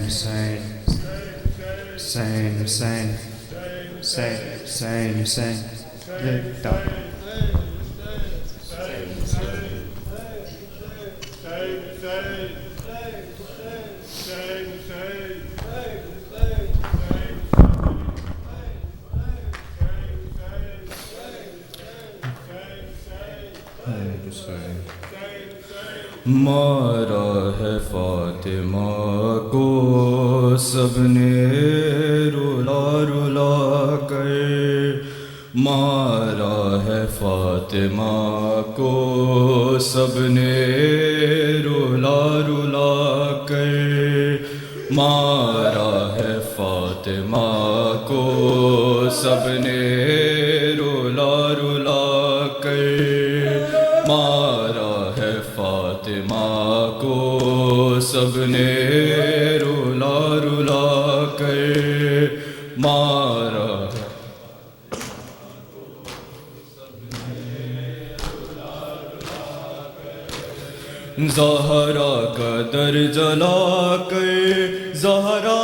Hussein, Hussein, Hussein, Hussein, Hussein, Hussein, زندہ مارا ہے فاطمہ کو سب نے رلا رلا کر، مارا ہے فاطمہ کو سب نے رلا رلا کر، مارا ہے فاطمہ کو سب نے رلا رلا کر، مارا ہے فاطمہ کو سب نے رلا رلا کر، مارا ہے زہرا کا در جلا کر، زہرا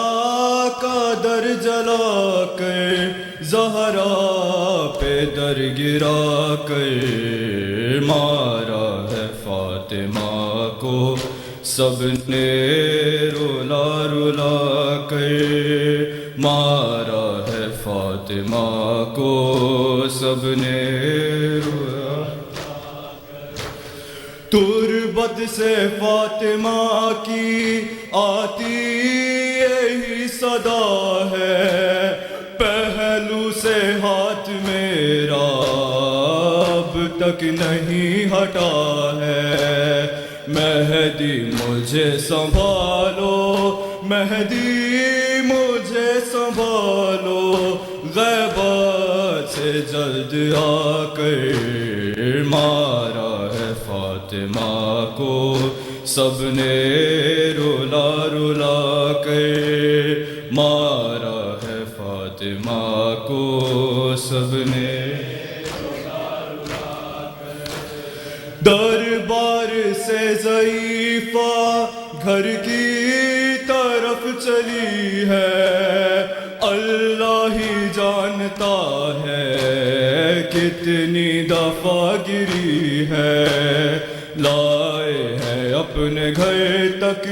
کا در جلا کر، زہرا پہ در گرا کر، مارا ہے فاطمہ کو سب نے رلا رلا کر، مارا ہے فاطمہ کو سب نے رلا تربت سے فاطمہ کی آتی یہی صدا ہے، پہلو سے ہاتھ میرا اب تک نہیں ہٹا ہے، مہدی مجھے سنبھالو، مہدی مجھے سنبھالو، غیبت سے جلد آ کر، مارا ہے فاطمہ کو سب نے رلا رلا کر، مارا ہے فاطمہ کو سب نے رلا رلا کر، دربار سے ضعیفہ گھر کی طرف چلی ہے، اللہ ہی جانتا ہے کتنی دفعہ گری ہے، لائے ہیں اپنے گھر تک،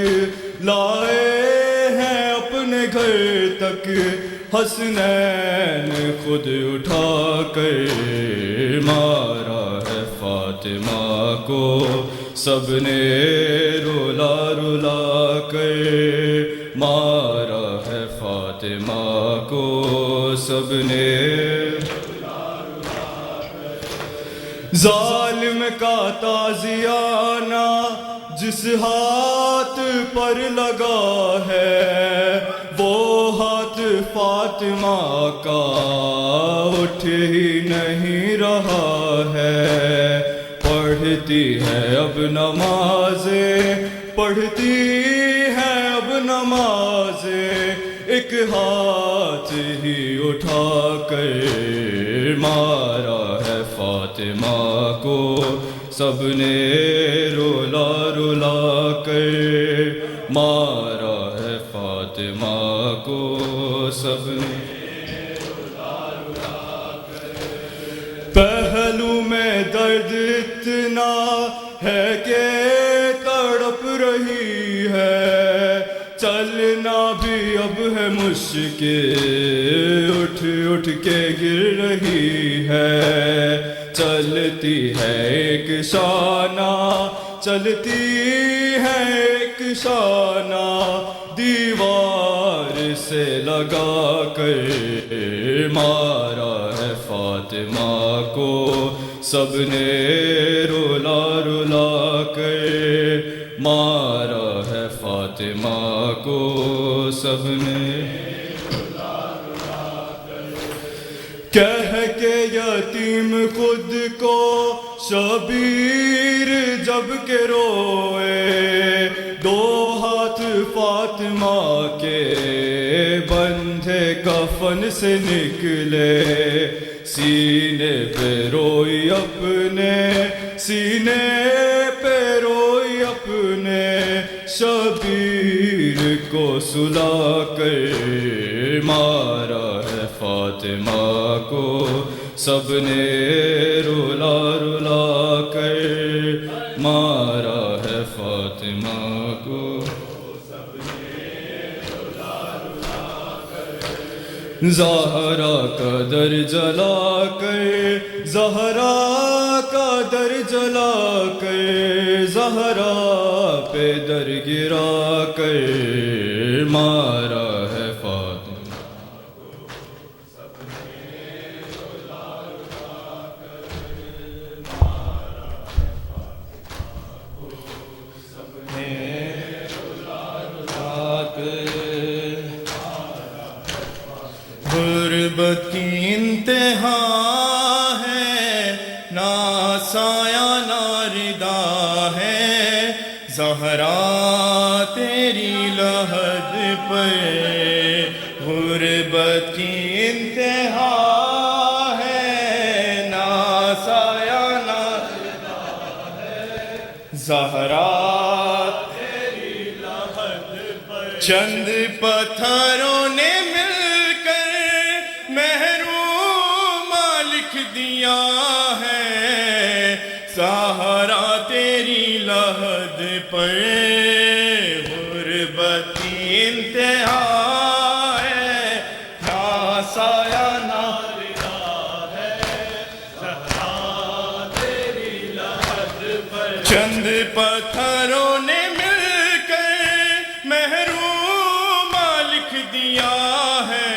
لائے ہیں اپنے گھر تک، حسنین خود اٹھا کر، مارا ہے فاطمہ کو سب نے رلا رلا کر، مارا ہے فاطمہ کو سب نے ظالم کا تازیانہ جس ہاتھ پر لگا ہے، وہ ہاتھ فاطمہ کا اٹھ ہی نہیں رہا ہے، پڑھتی ہے اب نمازیں، پڑھتی ہے اب نمازیں، ایک ہاتھ ہی اٹھا کر، مارا ہے فاطمہ کو سب نے رلا رلا کر، مارا ہے فاطمہ کو سب نے رلا رلا کر، پہلو میں درد اتنا ہے کہ تڑپ رہی ہے، چلنا بھی اب ہے مشکل، اٹھ اٹھ کے گر رہی ہے، چلتی ہے ایک شانہ، چلتی ہے ایک شانہ، دیوار سے لگا کر، مارا ہے فاطمہ کو سب نے رلا رلا کر، مارا ہے فاطمہ کو سب نے رلا رلا کر، کہہ کے یتیم خود کو شبیر جب کہ روئے، دو ہاتھ فاطمہ کے بندھے کفن سے نکلے، سینے پہ روئی اپنے، سینے پہ روئی اپنے، شبیر کو سلا کر مارا ہے فاطمہ کو سب نے رلا رلا کر مارا ہے فاطمہ کو زہرا کا در جلا کر زہرا کا در جلا کر زہرا پہ در گرا کر مارا ہے فاطمہ کو سب نے رلا رلا کر مارا ہے فاطمہ کو سب نے رلا رلا کر غربت کی انتہا ہے نہ سایہ نہ ردا ہے زہرا تیری لحد پر غربت کی انتہا ہے نہ سایہ نہ ردا ہے زہرا تیری لحد پر چند پتھروں نے دیا ہے سہارا تیری لحد پر غربت کی انتہا ہے نہ سایہ نہ ردا ہے سہارا تیری لحد پر چند پتھروں نے مل کر محروم لکھ دیا ہے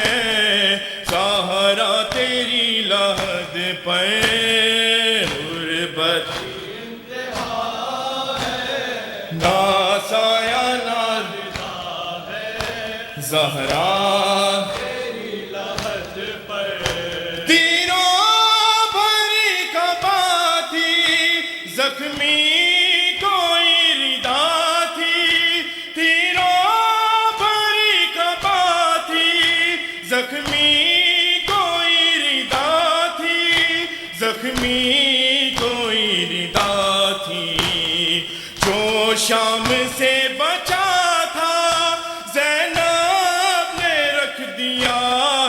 سہارا تیری لحد پر غربت انتہا ہے نہ سایہ نہ ردا ہے زہرا تیری لحد پر تیروں بھری کعبہ تھی زخمی کوئی ردا تھی تیروں بھری کعبہ تھی زخمی زخمی کوئی ردا تھی جو شام سے بچا تھا زینب نے رکھ دیا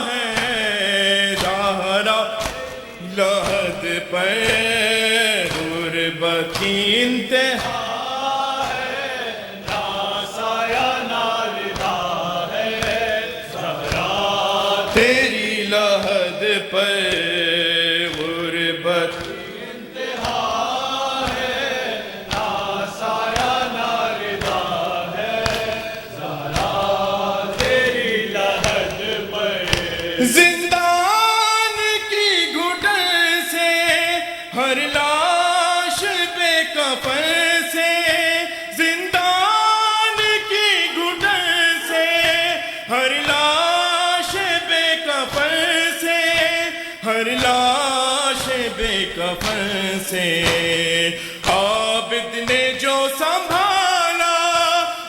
ہے زہرا لحد پر غربت کی انتہا ہے نہ سایہ نہ ردا ہے زہرا تیری لحد پر زندان کی گھٹن سے ہر لاش بے کفن سے زندان کی گھٹن سے ہر لاش بے کفن سے ہر لاش بے کفن سے عابد نے جو سنبھالا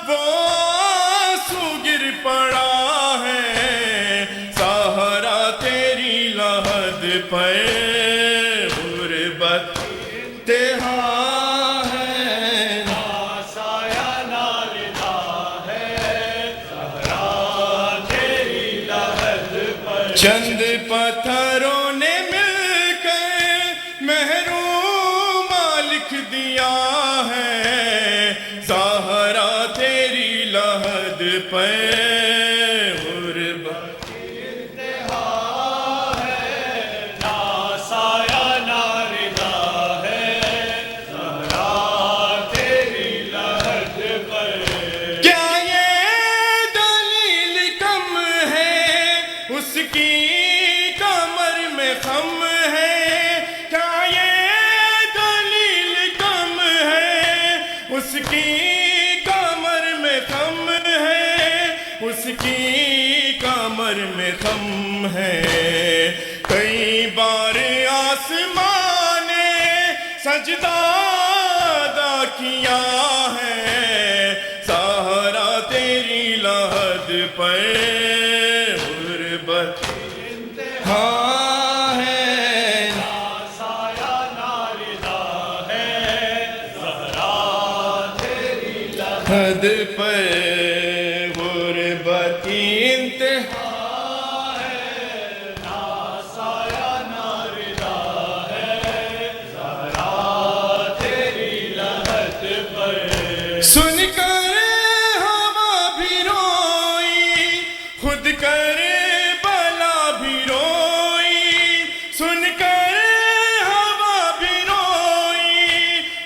وہ آنسو گر پڑا پر غربت انتہا ہے نہ سایہ نہ ردا ہے زہرا تیری لحد پر چند پتھروں نے مل کر محروم لکھ دیا ہے زہرا تیری لحد پر اس کی کمر میں خم ہے کیا یہ دلیل کم ہے اس کی کمر میں خم ہے اس کی کمر میں خم ہے کئی بار آسمان نے سجدہ ادا کیا ہے سہارا تیری لحد پر ہاں ہے نہ سایہ نہ ردا ہے زہرا تیری لحد پر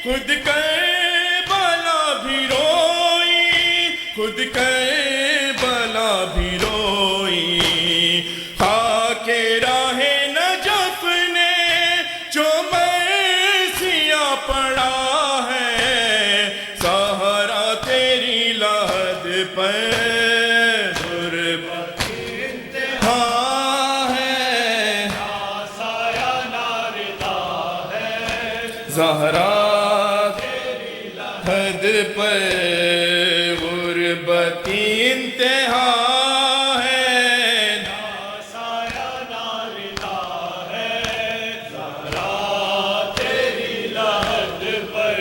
خود کربلا بھی روئی خود کربلا بھی روئی خاک راہ نجف نے جو مرثیہ پڑا ہے سہارا تیری لحد پر غربت انتہا ہے سایہ ناردا ہے زہرا حد پر غربت انتہا ہے سایہ ناردا ہے زہرا تیری لحد پر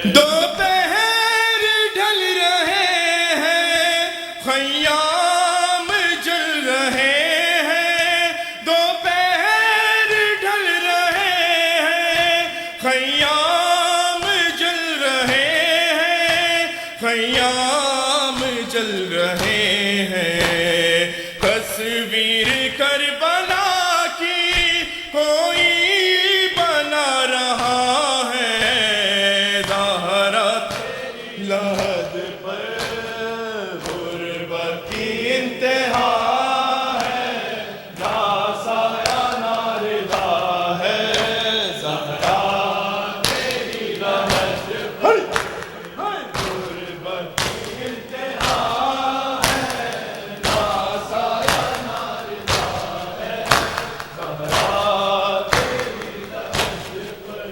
دوپہر ڈھل رہے ہیں خیام جل رہے ہیں دوپہر ڈھل رہے ہیں خیام جل رہے ہیں خیام جل رہے ہیں تصویر کربلا کی کوئی بنا رہا ہے زہرا لحد پر غربت کی انتہا ہے سایہ ناردا ہے زہرا تیری لحد پر غربت کی انتہا ہے سایہ ناردا ہے زہرا تیری لحد پر